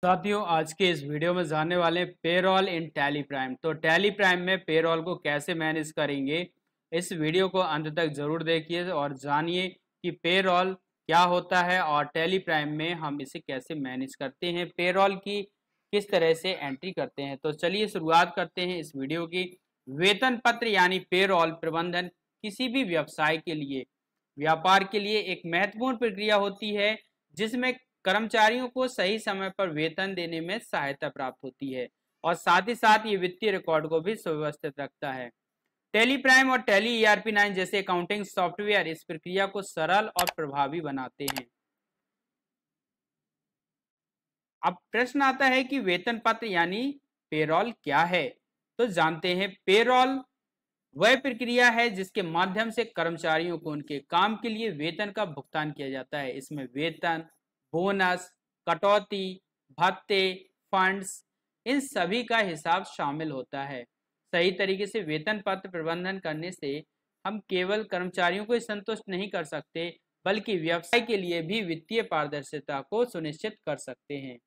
साथियों, आज के इस वीडियो में जानने वाले हैं पेरोल इन टैली प्राइम। तो टैली प्राइम में पेरोल को कैसे मैनेज करेंगे, इस वीडियो को अंत तक जरूर देखिए और जानिए कि पेरोल क्या होता है और टैली प्राइम में हम इसे कैसे मैनेज करते हैं, पेरोल की किस तरह से एंट्री करते हैं। तो चलिए शुरुआत करते हैं इस वीडियो की। वेतन पत्र यानी पेरोल प्रबंधन किसी भी व्यवसाय के लिए, व्यापार के लिए एक महत्वपूर्ण प्रक्रिया होती है जिसमें कर्मचारियों को सही समय पर वेतन देने में सहायता प्राप्त होती है और साथ ही साथ ये वित्तीय रिकॉर्ड को भी सुव्यवस्थित रखता है। टैली प्राइम और टैली ERP9 जैसे अकाउंटिंग सॉफ्टवेयर इस प्रक्रिया को सरल और प्रभावी बनाते हैं। अब प्रश्न आता है कि वेतन पत्र यानी पेरोल क्या है। तो जानते हैं, पेरोल वह प्रक्रिया है जिसके माध्यम से कर्मचारियों को उनके काम के लिए वेतन का भुगतान किया जाता है। इसमें वेतन, बोनस, कटौती, भत्ते, फंड्स, इन सभी का हिसाब शामिल होता है। सही तरीके से वेतन पत्र प्रबंधन करने से हम केवल कर्मचारियों को संतुष्ट नहीं कर सकते, बल्कि व्यवसाय के लिए भी वित्तीय पारदर्शिता को सुनिश्चित कर सकते हैं।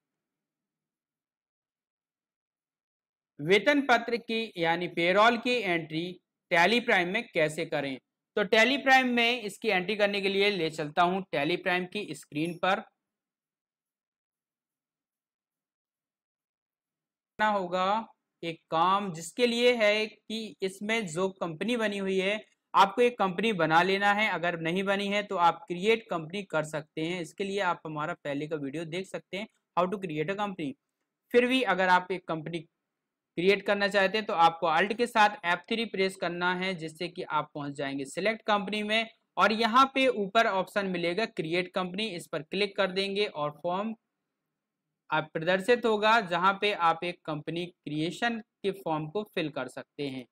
वेतन पत्र की यानी पेरोल की एंट्री टैली प्राइम में कैसे करें। तो टैली प्राइम में इसकी एंट्री करने के लिए ले चलता हूं टैली प्राइम की स्क्रीन पर। होगा एक काम जिसके लिए है कि इसमें जो कंपनी बनी हुई है, आपको एक कंपनी बना लेना है। अगर नहीं बनी है तो आप क्रिएट कंपनी कर सकते हैं। इसके लिए आप हमारा पहले का वीडियो देख सकते हैं, how to create a company. फिर भी अगर आप एक कंपनी क्रिएट करना चाहते हैं तो आपको अल्ट के साथ F3 प्रेस करना है, जिससे कि आप पहुंच जाएंगे सिलेक्ट कंपनी में और यहाँ पे ऊपर ऑप्शन मिलेगा क्रिएट कंपनी, इस पर क्लिक कर देंगे और फॉर्म आप प्रदर्शित होगा जहां पे आप एक कंपनी क्रिएशन के फॉर्म को फिल कर सकते हैं।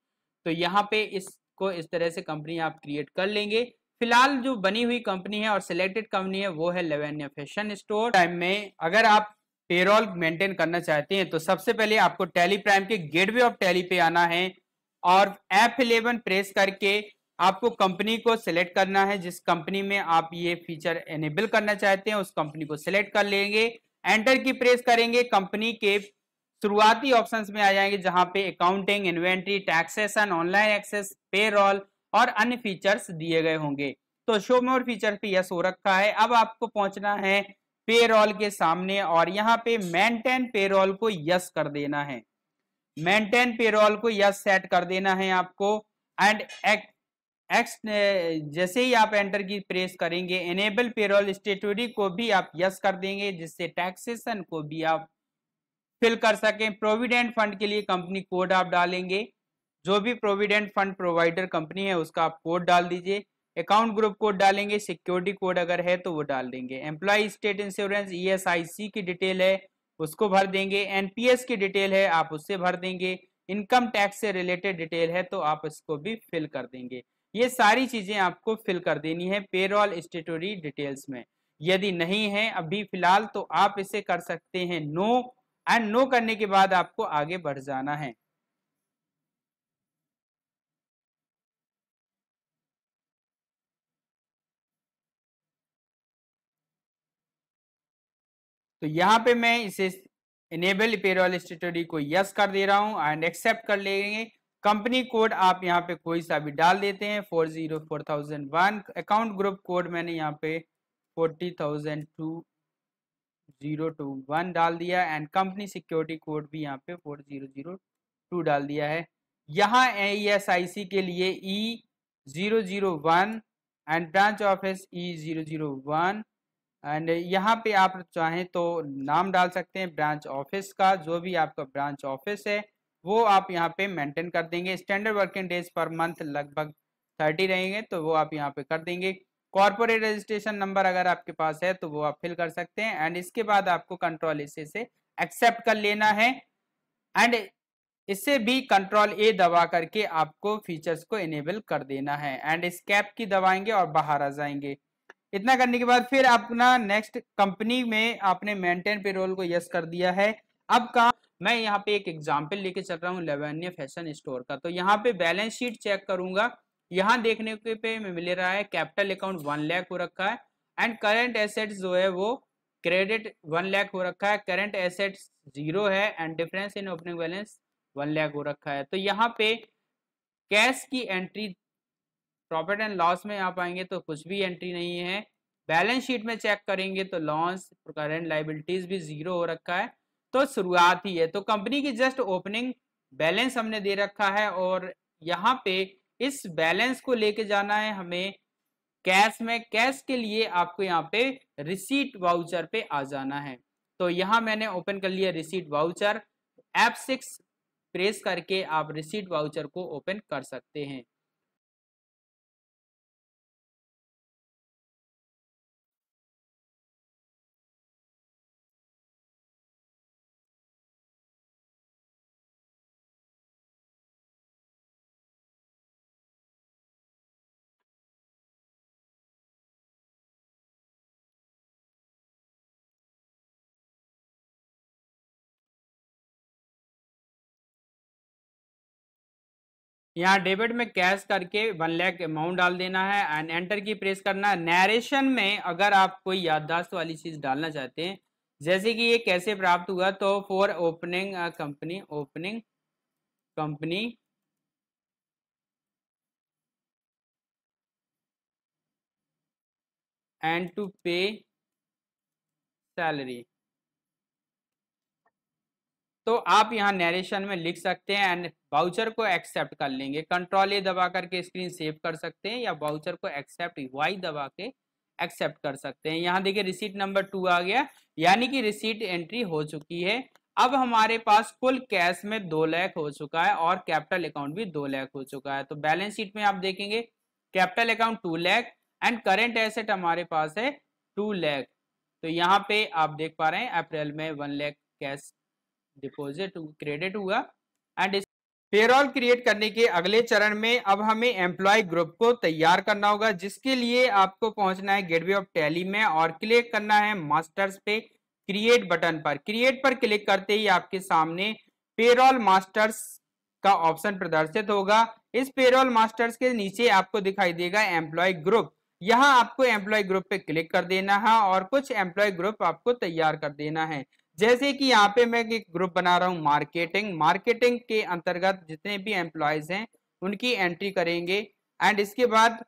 तो यहाँ पे इसको इस तरह से कंपनी आप क्रिएट कर लेंगे। फिलहाल जो बनी हुई कंपनी है और सिलेक्टेड कंपनी है वो है लावण्य फैशन स्टोर। टाइम में अगर आप पेरोल मेंटेन करना चाहते हैं तो सबसे पहले आपको टैली प्राइम के गेटवे ऑफ टैली पे आना है और F11 प्रेस करके आपको कंपनी को सिलेक्ट करना है। जिस कंपनी में आप ये फीचर एनेबल करना चाहते हैं उस कंपनी को सिलेक्ट कर लेंगे, एंटर की प्रेस करेंगे, कंपनी के शुरुआती ऑप्शंस में आ जाएंगे जहां पे accounting, inventory, taxation, online access, payroll और अन्य फीचर्स दिए गए होंगे। तो शो मोर फीचर पे यस हो रखा है। अब आपको पहुंचना है पेरोल के सामने और यहाँ पे मेंटेन पेरोल को यस कर देना है। मेंटेन पेरोल को यस सेट कर देना है आपको एंड एक्स जैसे ही आप एंटर की प्रेस करेंगे एनेबल पेरोल स्टेटरी को भी आप यस कर देंगे, जिससे टैक्सेशन को भी आप फिल कर सकें। प्रोविडेंट फंड के लिए कंपनी कोड आप डालेंगे, जो भी प्रोविडेंट फंड प्रोवाइडर कंपनी है उसका आप कोड डाल दीजिए। अकाउंट ग्रुप कोड डालेंगे, सिक्योरिटी कोड अगर है तो वो डाल देंगे। एम्प्लॉय स्टेट इंश्योरेंस ESIC की डिटेल है उसको भर देंगे, NPS की डिटेल है आप उससे भर देंगे, इनकम टैक्स से रिलेटेड डिटेल है तो आप इसको भी फिल कर देंगे। ये सारी चीजें आपको फिल कर देनी है पेरोल स्टेटरी डिटेल्स में। यदि नहीं है अभी फिलहाल तो आप इसे कर सकते हैं नो, एंड नो करने के बाद आपको आगे बढ़ जाना है। तो यहाँ पे मैं इसे इनेबल पेरोल स्टेटरी को यस कर दे रहा हूँ एंड एक्सेप्ट कर लेंगे। कंपनी कोड आप यहाँ पे कोई सा भी डाल देते हैं 404001। अकाउंट ग्रुप कोड मैंने यहाँ पे 40,021 डाल दिया एंड कंपनी सिक्योरिटी कोड भी यहाँ पे 4002 डाल दिया है। यहाँ ESIC के लिए E001 and branch office E001 and यहाँ पे आप चाहें तो नाम डाल सकते हैं ब्रांच ऑफिस का, जो भी आपका ब्रांच ऑफिस है वो आप यहाँ पे मेंटेन कर देंगे। Standard working days per month लगभग 30 रहेंगे तो वो आप यहाँ पे कर देंगे। कॉर्पोरेट रजिस्ट्रेशन नंबर अगर आपके पास है तो वो आप फिल कर सकते हैं एंड इसके बाद आपको कंट्रोल से एक्सेप्ट कर लेना है एंड इससे भी कंट्रोल A दबा करके आपको फीचर्स को इनेबल कर देना है एंड स्केप की दबाएंगे और बाहर आ जाएंगे। इतना करने के बाद फिर अपना नेक्स्ट कंपनी में आपने मेंटेन पेरोल को यस कर दिया है। अब काम मैं यहाँ पे एक एग्जांपल लेके चल रहा हूँ लावण्य फैशन स्टोर का। तो यहाँ पे बैलेंस शीट चेक करूंगा, यहाँ देखने के पे मिल रहा है कैपिटल अकाउंट 1 लाख हो रखा है एंड करेंट एसेट्स जो है वो क्रेडिट 1 लाख हो रखा है, करंट एसेट्स 0 है and difference in opening balance 1 lakh हो रखा है। तो यहाँ पे कैश की एंट्री प्रॉफिट एंड लॉस में आप आएंगे तो कुछ भी एंट्री नहीं है। बैलेंस शीट में चेक करेंगे तो लॉन्स करंट लाइबिलिटीज भी 0 हो रखा है। तो शुरुआत ही है, तो कंपनी की जस्ट ओपनिंग बैलेंस हमने दे रखा है और यहाँ पे इस बैलेंस को लेके जाना है हमें कैश में। कैश के लिए आपको यहाँ पे रिसीट वाउचर पे आ जाना है। तो यहाँ मैंने ओपन कर लिया रिसीट वाउचर। F6 प्रेस करके आप रिसीट वाउचर को ओपन कर सकते हैं। यहाँ डेबिट में कैश करके 1 लाख अमाउंट डाल देना है एंड एंटर की प्रेस करना है। नरेशन में अगर आप कोई याददाश्त वाली चीज डालना चाहते हैं, जैसे कि ये कैसे प्राप्त हुआ, तो for opening company and to pay salary, तो आप यहाँ नरेशन में लिख सकते हैं एंड वाउचर को एक्सेप्ट कर लेंगे। कंट्रोल ए दबा करके स्क्रीन सेव कर सकते हैं या वाउचर को एक्सेप्ट वाई दबा के एक्सेप्ट कर सकते हैं। यहाँ देखिए रिसीट नंबर 2 आ गया, यानी कि रिसीट एंट्री हो चुकी है। अब हमारे पास कुल कैश में 2 लाख हो चुका है और कैपिटल अकाउंट भी 2 लाख हो चुका है। तो बैलेंस शीट में आप देखेंगे capital account 2 lakh and current asset हमारे पास है 2 लाख। तो यहाँ पे आप देख पा रहे हैं अप्रैल में 1 लाख कैश डिपॉजिट क्रेडिट हुआ। एंड पेरोल क्रिएट करने के अगले चरण में अब हमें एम्प्लॉय ग्रुप को तैयार करना होगा, जिसके लिए आपको पहुंचना है गेटवे ऑफ टैली में और क्लिक करना है मास्टर्स पे क्रिएट बटन पर। क्रिएट पर क्लिक करते ही आपके सामने पेरोल मास्टर्स का ऑप्शन प्रदर्शित होगा। इस पेरोल मास्टर्स के नीचे आपको दिखाई देगा एम्प्लॉय ग्रुप। यहाँ आपको एम्प्लॉय ग्रुप पे क्लिक कर देना है और कुछ एम्प्लॉय ग्रुप आपको तैयार कर देना है। जैसे कि यहाँ पे मैं एक ग्रुप बना रहा हूँ मार्केटिंग के अंतर्गत जितने भी एम्प्लॉयज हैं उनकी एंट्री करेंगे। एंड इसके बाद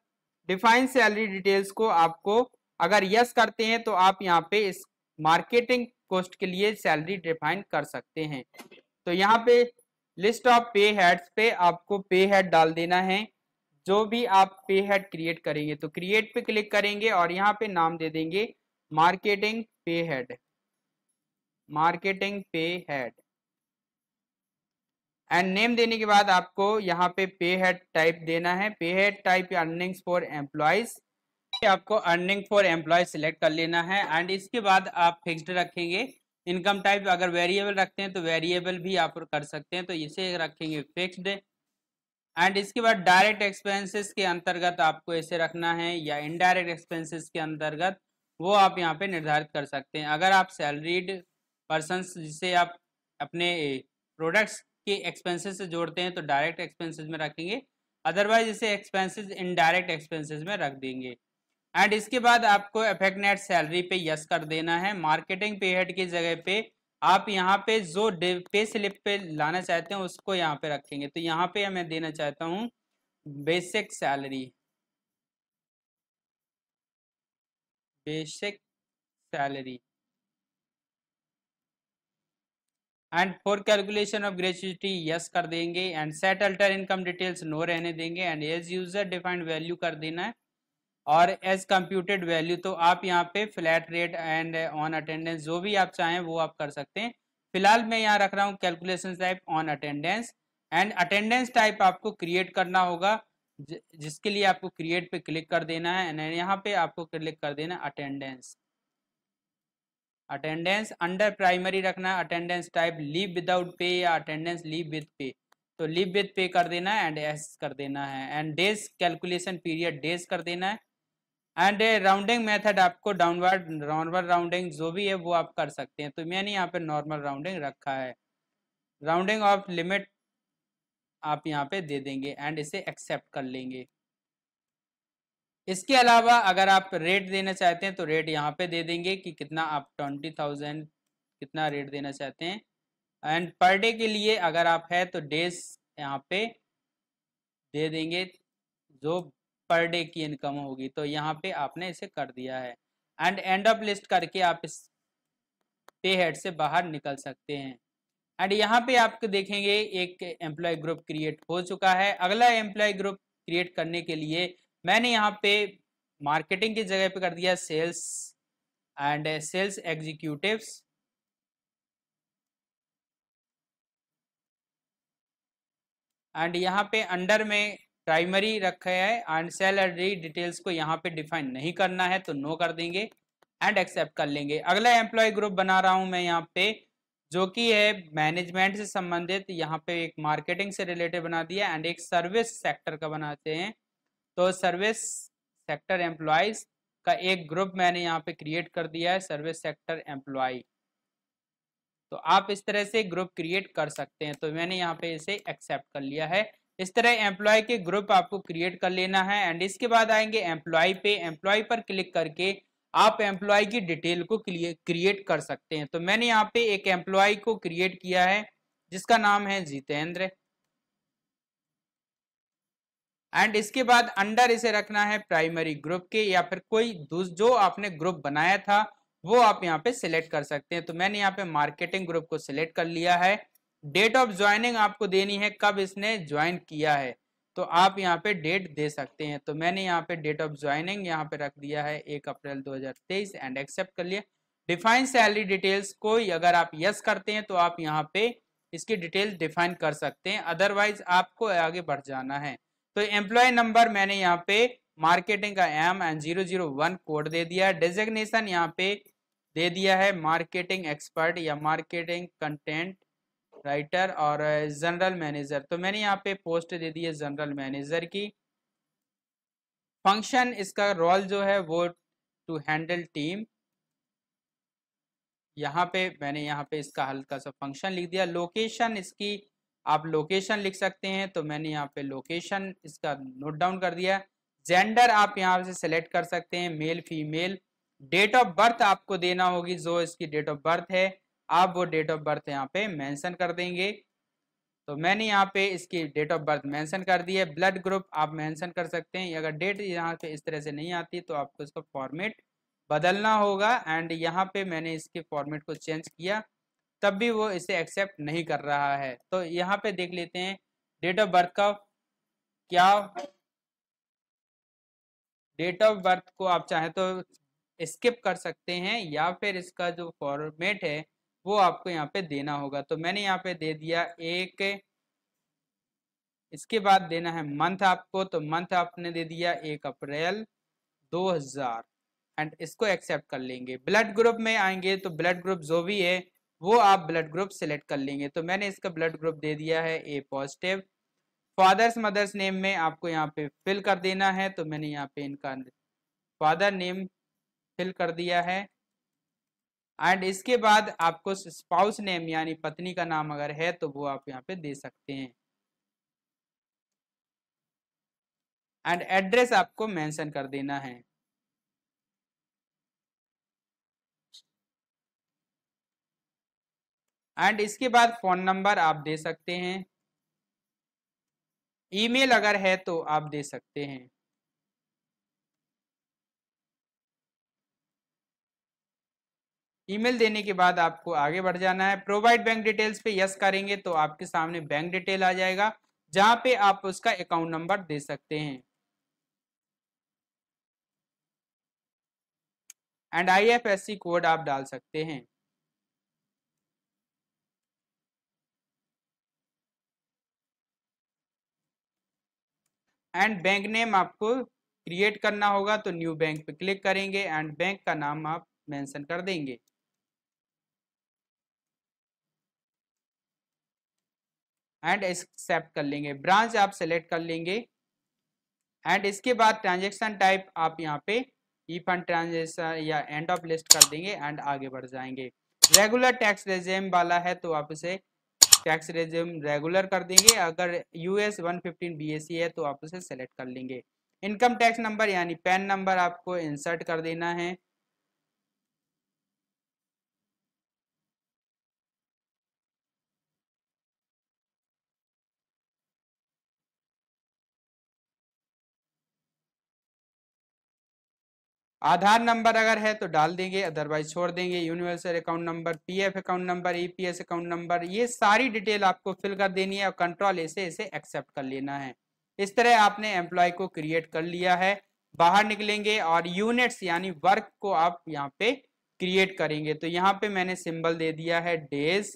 डिफाइन सैलरी डिटेल्स को आपको अगर यस करते हैं तो आप यहाँ पे इस मार्केटिंग कॉस्ट के लिए सैलरी डिफाइन कर सकते हैं। तो यहाँ पे लिस्ट ऑफ पे हेड्स पे आपको पे हेड डाल देना है। जो भी आप पे हेड क्रिएट करेंगे तो क्रिएट पे क्लिक करेंगे और यहाँ पे नाम दे देंगे मार्केटिंग पे हेड एंड नेम देने के बाद आपको यहाँ पे हेड टाइप देना है। पे head type earnings for employees, आपको अर्निंग फॉर एम्प्लॉय सिलेक्ट कर लेना है। एंड इसके बाद आप फिक्स्ड रखेंगे। इनकम टाइप अगर वेरिएबल रखते हैं तो वेरिएबल भी आप कर सकते हैं, तो इसे रखेंगे फिक्स्ड। एंड इसके बाद डायरेक्ट एक्सपेंसेस के अंतर्गत आपको इसे रखना है या इनडायरेक्ट एक्सपेंसेस के अंतर्गत, वो आप यहाँ पे निर्धारित कर सकते हैं। अगर आप सैलरीड पर्सनस जिसे आप अपने प्रोडक्ट्स के एक्सपेंसेस से जोड़ते हैं तो डायरेक्ट एक्सपेंसेस में रखेंगे, अदरवाइज इसे एक्सपेंसेस इनडायरेक्ट एक्सपेंसेस में रख देंगे। एंड इसके बाद आपको इफेक्ट नेट सैलरी पे यस कर देना है। मार्केटिंग पे हेड की जगह पे आप यहाँ पे जो पे स्लिप पे लाना चाहते हैं उसको यहाँ पे रखेंगे। तो यहाँ पे मैं देना चाहता हूँ basic salary and for calculation of gratuity yes कर देंगे। And set alter income details no रहने देंगे and as user defined value कर देना है और एज कंप्यूटेड वैल्यू तो आप यहाँ पे flat rate and on attendance जो भी आप चाहें वो आप कर सकते हैं। फिलहाल मैं यहाँ रख रहा हूँ calculation type on attendance. And attendance type आपको क्रिएट करना होगा, जिसके लिए आपको क्रिएट पे क्लिक कर देना है एंड यहाँ पे आपको क्लिक कर देना अटेंडेंस अंडर प्राइमरी रखना है। Attendance type leave without pay या अटेंडेंस लीव विद पे, तो लीव विद पे कर देना है एंड एस कर देना है। And days calculation period days कर देना है। एंड राउंडिंग मेथड आपको डाउनवर्ड नॉर्मल राउंडिंग जो भी है वो आप कर सकते हैं, तो मैंने यहाँ पे नॉर्मल राउंडिंग रखा है। राउंडिंग ऑफ लिमिट आप यहाँ पे दे देंगे एंड इसे एक्सेप्ट कर लेंगे। इसके अलावा अगर आप रेट देना चाहते हैं तो रेट यहाँ पे दे देंगे कि कितना आप 20,000 कितना रेट देना चाहते हैं। एंड पर डे के लिए अगर आप है तो डेज यहाँ पे दे देंगे जो पर डे की इनकम होगी, तो यहाँ पे आपने इसे कर दिया है। एंड एंड ऑफ लिस्ट करके आप इस पे हेड से बाहर निकल सकते हैं। एंड यहाँ पे आपको देखेंगे एक एम्प्लॉय ग्रुप क्रिएट हो चुका है। अगला एम्प्लॉय ग्रुप क्रिएट करने के लिए मैंने यहाँ पे मार्केटिंग की जगह पे कर दिया sales and sales executives. And यहाँ पे अंडर में प्राइमरी रखा है एंड सैलरी डिटेल्स को यहाँ पे डिफाइन नहीं करना है तो नो कर देंगे एंड एक्सेप्ट कर लेंगे। अगला एम्प्लॉय ग्रुप बना रहा हूँ मैं यहाँ पे जो कि है मैनेजमेंट से संबंधित, यहाँ पे एक मार्केटिंग से रिलेटेड बना दिया एंड एक सर्विस सेक्टर का बनाते हैं। तो सर्विस सेक्टर एम्प्लॉयज का एक ग्रुप मैंने यहाँ पे क्रिएट कर दिया है, सर्विस सेक्टर एम्प्लॉय। तो आप इस तरह से ग्रुप क्रिएट कर सकते हैं। तो मैंने यहाँ पे इसे एक्सेप्ट कर लिया है। इस तरह एम्प्लॉय के ग्रुप आपको क्रिएट कर लेना है। एंड इसके बाद आएंगे एम्प्लॉय पे, एम्प्लॉय पर क्लिक करके आप एम्प्लॉय की डिटेल को क्रिएट कर सकते हैं। तो मैंने यहाँ पे एक एम्प्लॉय को क्रिएट किया है जिसका नाम है जितेंद्र। एंड इसके बाद अंडर इसे रखना है प्राइमरी ग्रुप के या फिर कोई जो आपने ग्रुप बनाया था वो आप यहाँ पे सिलेक्ट कर सकते हैं। तो मैंने यहाँ पे मार्केटिंग ग्रुप को सिलेक्ट कर लिया है। डेट ऑफ ज्वाइनिंग आपको देनी है, कब इसने ज्वाइन किया है, तो आप यहाँ पे डेट दे सकते हैं। तो मैंने यहाँ पे डेट ऑफ ज्वाइनिंग यहाँ पे रख दिया है 1 अप्रैल 2023 एंड एक्सेप्ट कर लिया। डिफाइन सैलरी डिटेल्स को अगर आप यस करते हैं तो आप यहाँ पे इसकी डिटेल्स डिफाइन कर सकते हैं, अदरवाइज आपको आगे बढ़ जाना है। तो एम्प्लॉय नंबर मैंने यहाँ पे मार्केटिंग का M एंड 001 कोड दे दिया। डेजिग्नेशन यहाँ पे दे दिया है मार्केटिंग एक्सपर्ट या मार्केटिंग कंटेंट राइटर और जनरल मैनेजर। तो मैंने यहाँ पे पोस्ट दे दी है जनरल मैनेजर की। फंक्शन इसका रोल जो है वो टू हैंडल टीम, यहाँ पे मैंने यहाँ पे इसका हल्का सा फंक्शन लिख दिया। लोकेशन इसकी आप लोकेशन लिख सकते हैं, तो मैंने यहाँ पे लोकेशन इसका नोट डाउन कर दिया। जेंडर आप यहाँ से सेलेक्ट कर सकते हैं, male female. Date of birth आपको देना होगी, जो इसकी डेट ऑफ बर्थ है आप वो डेट ऑफ बर्थ यहाँ पे मेंशन कर देंगे। तो मैंने यहाँ पे इसकी डेट ऑफ बर्थ मेंशन कर दी है। ब्लड ग्रुप आप मेंशन कर सकते हैं। अगर डेट यहाँ पे इस तरह से नहीं आती तो आपको इसका फॉर्मेट बदलना होगा। एंड यहाँ पे मैंने इसके फॉर्मेट को चेंज किया तब भी वो इसे एक्सेप्ट नहीं कर रहा है। तो यहाँ पे देख लेते हैं डेट ऑफ बर्थ का क्या। डेट ऑफ बर्थ को आप चाहे तो स्किप कर सकते हैं या फिर इसका जो फॉर्मेट है वो आपको यहाँ पे देना होगा। तो मैंने यहाँ पे दे दिया एक, इसके बाद देना है मंथ आपको, तो मंथ आपने दे दिया 1 अप्रैल 2000 एंड इसको एक्सेप्ट कर लेंगे। ब्लड ग्रुप में आएंगे तो ब्लड ग्रुप जो भी है वो आप ब्लड ग्रुप सिलेक्ट कर लेंगे। तो मैंने इसका ब्लड ग्रुप दे दिया है ए पॉजिटिव। फादर्स मदर्स नेम में आपको यहाँ पे फिल कर देना है, तो मैंने यहाँ पे इनका फादर नेम फिल कर दिया है। एंड इसके बाद आपको स्पाउस नेम यानी पत्नी का नाम अगर है तो वो आप यहाँ पे दे सकते हैं। एंड एड्रेस आपको मेंशन कर देना है। एंड इसके बाद फोन नंबर आप दे सकते हैं, ईमेल अगर है तो आप दे सकते हैं। ईमेल देने के बाद आपको आगे बढ़ जाना है। प्रोवाइड बैंक डिटेल्स पे यस करेंगे तो आपके सामने बैंक डिटेल आ जाएगा जहां पे आप उसका अकाउंट नंबर दे सकते हैं। एंड IFSC कोड आप डाल सकते हैं। एंड बैंक नेम आपको क्रिएट करना होगा, तो न्यू बैंक पे क्लिक करेंगे एंड बैंक का नाम आप मेंशन कर देंगे। एंड एक्सेप्ट कर लेंगे। ब्रांच आप सेलेक्ट कर लेंगे। एंड इसके बाद ट्रांजेक्शन टाइप आप यहाँ पे ई फंड ट्रांजेक्शन या एंड ऑफ लिस्ट कर देंगे एंड आगे बढ़ जाएंगे। रेगुलर टैक्स रेजिम वाला है तो आप इसे टैक्स रेजिम रेगुलर कर देंगे। अगर US 115 BAC है तो आप उसे सेलेक्ट कर लेंगे। इनकम टैक्स नंबर यानी पैन नंबर आपको इंसर्ट कर देना है। आधार नंबर अगर है तो डाल देंगे, अदरवाइज छोड़ देंगे। Universal account number, PF account number, EPS account number, ये सारी डिटेल आपको फिल कर देनी है और कंट्रोल ऐसे ऐसे एक्सेप्ट कर लेना है। इस तरह आपने एम्प्लॉय को क्रिएट कर लिया है। बाहर निकलेंगे और यूनिट्स यानी वर्क को आप यहाँ पे क्रिएट करेंगे। तो यहाँ पे मैंने सिंबल दे दिया है डेज,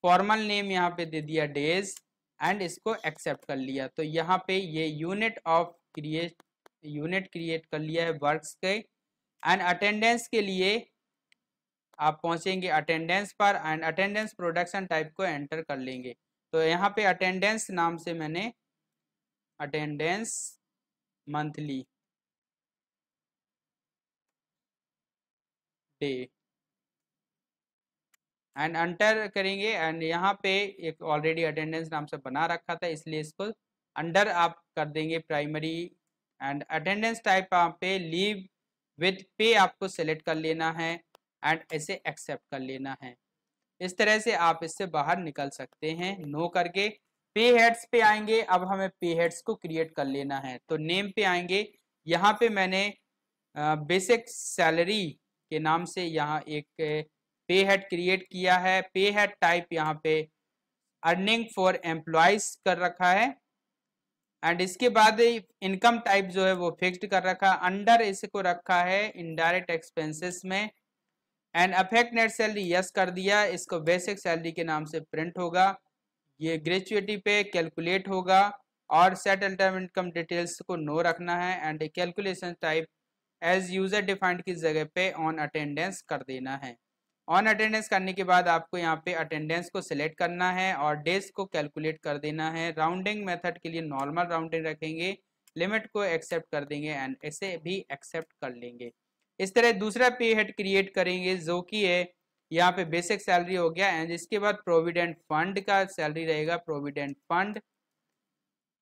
फॉर्मल नेम यहाँ पे दे दिया डेज एंड इसको एक्सेप्ट कर लिया। तो यहाँ पे ये यूनिट क्रिएट कर लिया है वर्क्स के। एंड अटेंडेंस के लिए आप पहुंचेंगे अटेंडेंस पर एंड अटेंडेंस प्रोडक्शन टाइप को एंटर कर लेंगे। तो यहाँ पे अटेंडेंस नाम से मैंने attendance monthly day and enter करेंगे। एंड यहाँ पे एक ऑलरेडी अटेंडेंस नाम से बना रखा था, इसलिए इसको अंडर आप कर देंगे प्राइमरी। एंड अटेंडेंस टाइप आप पे लीव विथ पे आपको सेलेक्ट कर लेना है एंड इसे एक्सेप्ट कर लेना है। इस तरह से आप इससे बाहर निकल सकते हैं। नो करके पे हेड्स पे आएंगे। अब हमें पे हेड्स को क्रिएट कर लेना है। तो नेम पे आएंगे, यहाँ पे मैंने बेसिक सैलरी के नाम से यहाँ एक पे हेड क्रिएट किया है। पे हेड टाइप यहाँ पे अर्निंग फॉर एम्प्लॉयज कर रखा है एंड इसके बाद इनकम टाइप जो है वो फिक्स्ड कर रखा है। अंडर इसको रखा है इनडायरेक्ट एक्सपेंसेस में and affect net salary yes कर दिया। इसको बेसिक सैलरी के नाम से प्रिंट होगा। ये ग्रेजुएटी पे कैलकुलेट होगा और सेट अल्टरनेट इनकम डिटेल्स को नो रखना है and calculation type as user defined की जगह पे ऑन अटेंडेंस कर देना है। ऑन अटेंडेंस करने के बाद आपको यहाँ पे अटेंडेंस को सिलेक्ट करना है और डेज को कैलकुलेट कर देना है। राउंडिंग मेथड के लिए नॉर्मल राउंडिंग रखेंगे, लिमिट को एक्सेप्ट कर देंगे एंड इसे भी एक्सेप्ट कर लेंगे। इस तरह दूसरा पे हेड क्रिएट करेंगे जो कि है यहाँ पे बेसिक सैलरी हो गया एंड इसके बाद प्रोविडेंट फंड का सैलरी रहेगा, प्रोविडेंट फंड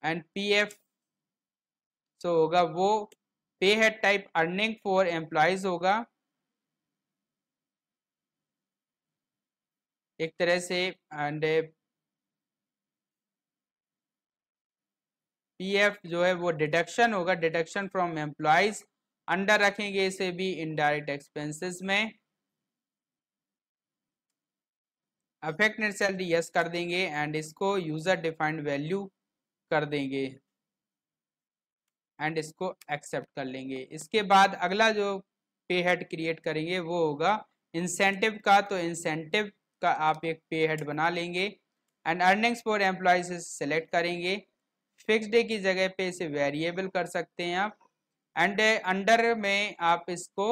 एंड पीएफ जो होगा वो पे head type earning for employees होगा एक तरह से। एंड पीएफ जो है वो डिडक्शन होगा, डिडक्शन फ्रॉम एम्प्लॉयज। अंडर रखेंगे इसे भी इनडायरेक्ट एक्सपेंसेस में। अफेक्ट नेट सैलरी यस कर देंगे एंड इसको यूजर डिफाइंड वैल्यू कर देंगे एंड इसको एक्सेप्ट कर लेंगे। इसके बाद अगला जो पे हेड क्रिएट करेंगे वो होगा इंसेंटिव का। तो इंसेंटिव का आप एक पे हेड बना लेंगे and earnings for employees select करेंगे। फिक्स डे की जगह पे इसे वेरिएबल कर सकते हैं आप एंड अंडर में आप इसको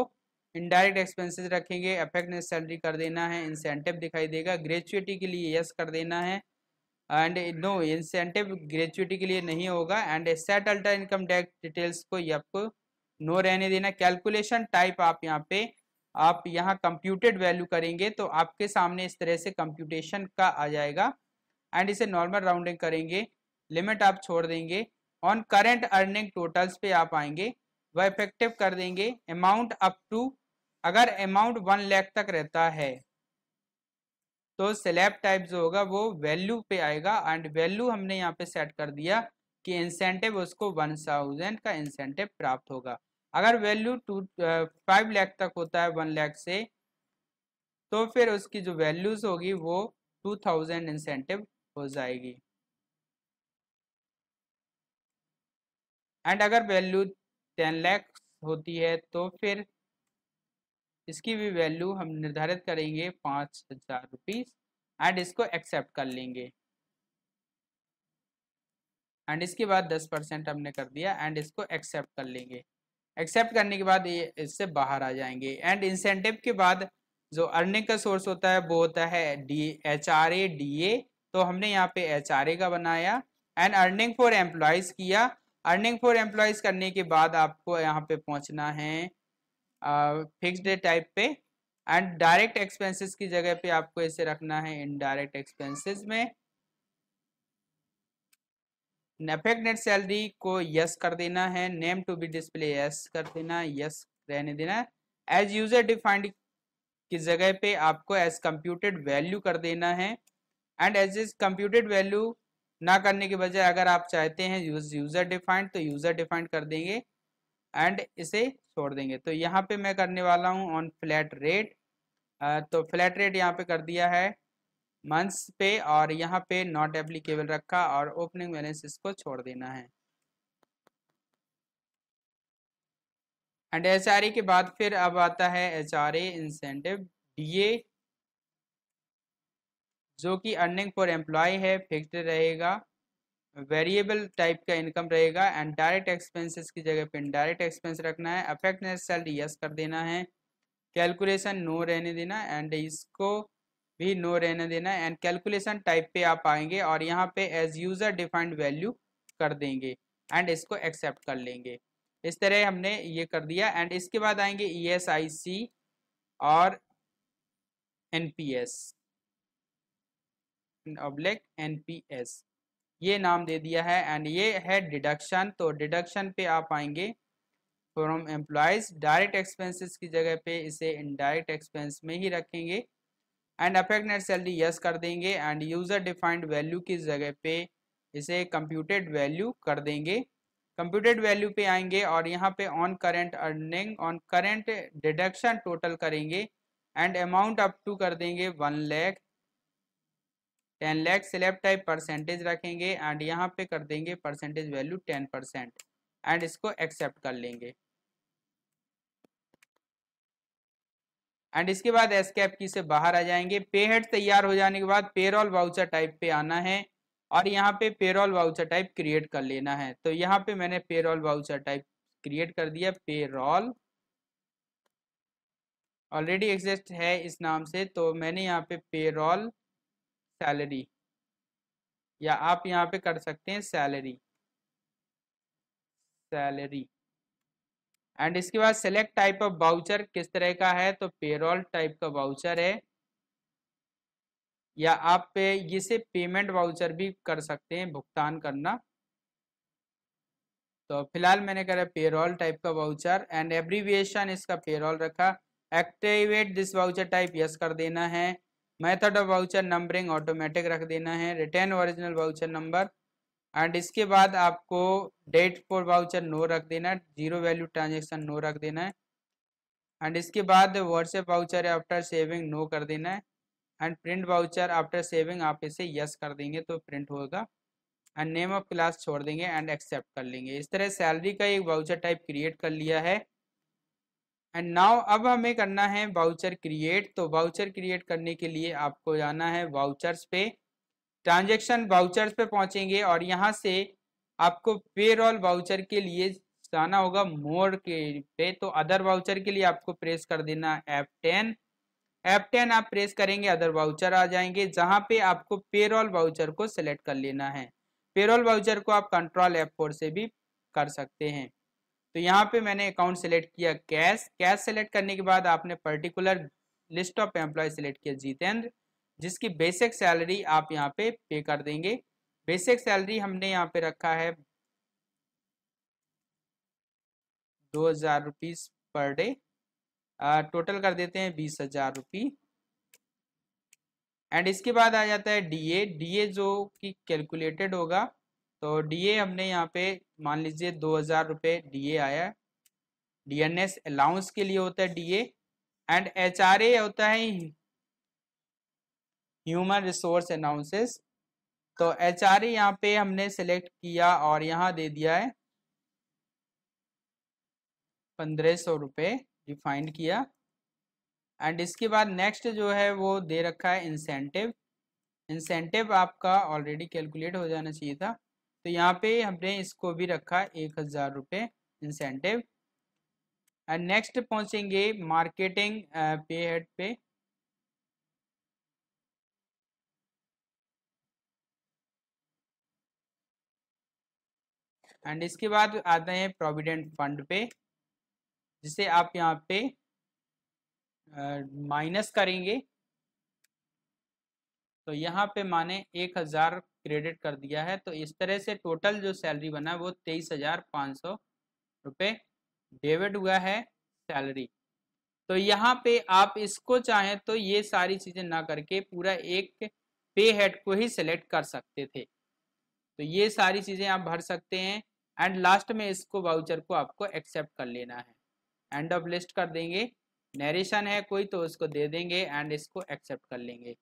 इनडायरेक्ट एक्सपेंसेस रखेंगे। अफेक्ट नेट सैलरी कर देना है, इंसेंटिव दिखाई देगा। ग्रेचुइटी के लिए यस कर देना है एंड नो इंसेंटिव ग्रेचुइटी के लिए नहीं होगा and set alter income tax details को ये आपको नो रहने देना। कैलकुलेशन टाइप आप यहाँ कंप्यूटेड वैल्यू करेंगे तो आपके सामने इस तरह से कंप्यूटेशन का आ जाएगा एंड इसे नॉर्मल राउंडिंग करेंगे, लिमिट आप छोड़ देंगे। ऑन करेंट अर्निंग टोटल्स पे आप आएंगे, वह इफेक्टिव कर देंगे अमाउंट अप टू। अगर अमाउंट 1 लाख तक रहता है तो स्लैब टाइप जो होगा वो वैल्यू पे आएगा एंड वैल्यू हमने यहाँ पे सेट कर दिया कि इंसेंटिव उसको 1000 का इंसेंटिव प्राप्त होगा। अगर वैल्यू 5 लाख तक होता है 1 लाख से तो फिर उसकी जो वैल्यूज होगी वो 2000 इंसेंटिव हो जाएगी एंड अगर वैल्यू 10 लाख होती है तो फिर इसकी भी वैल्यू हम निर्धारित करेंगे 5000 रुपीज एंड इसको एक्सेप्ट कर लेंगे एंड इसके बाद 10% हमने कर दिया एंड इसको एक्सेप्ट कर लेंगे। एक्सेप्ट करने के बाद ये इससे बाहर आ जाएंगे एंड इंसेंटिव के बाद जो अर्निंग का सोर्स होता है वो होता है HRA DA। तो हमने यहाँ पे HRA का बनाया एंड अर्निंग फॉर एम्प्लॉयज किया। अर्निंग फॉर एम्प्लॉयज करने के बाद आपको यहाँ पे पहुँचना है फिक्स्ड डे टाइप पे एंड डायरेक्ट एक्सपेंसेस की जगह पे आपको इसे रखना है इनडायरेक्ट एक्सपेंसेस में अफेक्ट नेट सैलरी को यस कर देना है, name to be display yes कर देना, यस रहने देना। एज यूजर डिफाइंड की जगह पे आपको एज कंप्यूटेड वैल्यू कर देना है। And as is computed value ना करने के बजाय अगर आप चाहते हैं यूजर डिफाइंड तो यूजर डिफाइंड कर देंगे एंड इसे छोड़ देंगे। तो यहाँ पे मैं करने वाला हूँ ऑन फ्लैट रेट। तो फ्लैट रेट यहाँ पे कर दिया है मंथ्स पे, और यहाँ पे नॉट एप्लीकेबल रखा और ओपनिंग बैलेंस इसको छोड़ देना है। एंड एचआरए के बाद फिर अब आता है एचआरए इंसेंटिव डीए, जो कि अर्निंग फॉर एम्प्लॉय है, फिक्स्ड रहेगा, वेरिएबल टाइप का इनकम रहेगा। एंड डायरेक्ट एक्सपेंसेस की जगह पे इनडायरेक्ट एक्सपेंस रखना है। अफेक्ट नेट सैलरी यस कर देना है, कैलकुलेशन नो रहने देना एंड इसको भी नो रहने देना। एंड कैलकुलेशन टाइप पे आप आएंगे और यहाँ पे एज यूजर डिफाइंड वैल्यू कर देंगे एंड इसको एक्सेप्ट कर लेंगे। इस तरह हमने ये कर दिया। एंड इसके बाद आएंगे ईएसआईसी और एनपीएस ऑब्लिक एनपीएस, ये नाम दे दिया है। एंड ये है डिडक्शन, तो डिडक्शन पे आप आएंगे फ्रॉम एम्प्लॉयज, डायरेक्ट एक्सपेंसेस की जगह पे इसे इनडायरेक्ट एक्सपेंस में ही रखेंगे। And affect net salary yes कर देंगे एंड यूजर डिफाइंड वैल्यू की जगह पे इसे कंप्यूटेड वैल्यू कर देंगे। कंप्यूटेड वैल्यू पे आएंगे और यहाँ पे on current earning on current deduction total करेंगे एंड अमाउंट अप टू कर देंगे 1 lakh 10 lakh. Select type percentage रखेंगे एंड यहाँ पे कर देंगे परसेंटेज वैल्यू 10% एंड इसको एक्सेप्ट कर लेंगे। एंड इसके बाद एस्केप की से बाहर आ जाएंगे। पे हेड तैयार हो जाने के बाद पेरोल वाउचर टाइप पे आना है और यहाँ पे पेरोल वाउचर टाइप क्रिएट कर लेना है। तो यहाँ पे मैंने पेरोल वाउचर टाइप क्रिएट कर दिया, पेरोल ऑलरेडी एग्जिस्ट है इस नाम से, तो मैंने यहाँ पे पेरोल सैलरी, या आप यहाँ पे कर सकते हैं सैलरी सैलरी। एंड इसके बाद सेलेक्ट टाइप ऑफ वाउचर किस तरह का है, तो पेरोल टाइप का वाउचर है, या आप पे इसे पेमेंट वाउचर भी कर सकते हैं, भुगतान करना। तो फिलहाल मैंने करा पेरोल टाइप का वाउचर एंड एब्रीविएशन इसका पेरोल रखा। Activate this voucher type yes कर देना है। Method of voucher numbering automatic रख देना है। Return original voucher number and इसके बाद आपको डेट फॉर वाउचर नो रख देना है, जीरो वैल्यू ट्रांजेक्शन नो रख देना है। एंड इसके बाद WhatsApp voucher after saving no कर देना है। And print voucher after saving आप इसे यस कर देंगे तो प्रिंट होगा। एंड नेम ऑफ क्लास छोड़ देंगे एंड एक्सेप्ट कर लेंगे। इस तरह सैलरी का एक वाउचर टाइप क्रिएट कर लिया है। एंड नाउ अब हमें करना है वाउचर क्रिएट। तो वाउचर क्रिएट करने के लिए आपको जाना है वाउचर्स पे, ट्रांजेक्शन वाउचर्स पे पहुंचेंगे और यहाँ से आपको पेरोल वाउचर के लिए जाना होगा मोर के पे। तो अदर वाउचर के लिए आपको प्रेस कर देना F10। F10 आप प्रेस करेंगे अदर वाउचर आ जाएंगे, जहां पे आपको पेरोल वाउचर को सिलेक्ट कर लेना है। पेरोल वाउचर को आप कंट्रोल F4 से भी कर सकते हैं। तो यहाँ पे मैंने अकाउंट सेलेक्ट किया कैश। कैश सेलेक्ट करने के बाद आपने particular list of employee select किया जितेंद्र, जिसकी बेसिक सैलरी आप यहाँ पे कर देंगे। बेसिक सैलरी हमने यहाँ पे रखा है 2000 रुपीज पर डे, टोटल कर देते हैं 20,000 रुपये। एंड इसके बाद आ जाता है डीए। डीए जो कि कैलकुलेटेड होगा, तो डीए हमने यहाँ पे मान लीजिए 2000 रुपये डीए आया। डीएनएस अलाउंस के लिए होता है डीए। एंड एचआरए होता है ह्यूमन रिसोर्स अनाउंसेस। तो एचआरए यहाँ पे हमने सेलेक्ट किया और यहाँ दे दिया है 1500 रुपये डिफाइंड किया। एंड इसके बाद नेक्स्ट जो है वो दे रखा है इंसेंटिव। इंसेंटिव आपका ऑलरेडी कैलकुलेट हो जाना चाहिए था, तो यहाँ पे हमने इसको भी रखा 1000 रुपये इंसेंटिव। एंड नेक्स्ट पहुंचेंगे मार्केटिंग पे हेड पे। एंड इसके बाद आते हैं प्रोविडेंट फंड पे, जिसे आप यहाँ पे माइनस करेंगे। तो यहाँ पे माने 1000 क्रेडिट कर दिया है। तो इस तरह से टोटल जो सैलरी बना है वो 23,500 रुपये डेबिट हुआ है सैलरी। तो यहाँ पे आप इसको चाहें तो ये सारी चीजें ना करके पूरा एक पे हेड को ही सिलेक्ट कर सकते थे। तो ये सारी चीजें आप भर सकते हैं एंड लास्ट में इसको वाउचर को आपको एक्सेप्ट कर लेना है। एंड ऑफ लिस्ट कर देंगे, नरेशन है कोई तो उसको दे देंगे एंड इसको एक्सेप्ट कर लेंगे।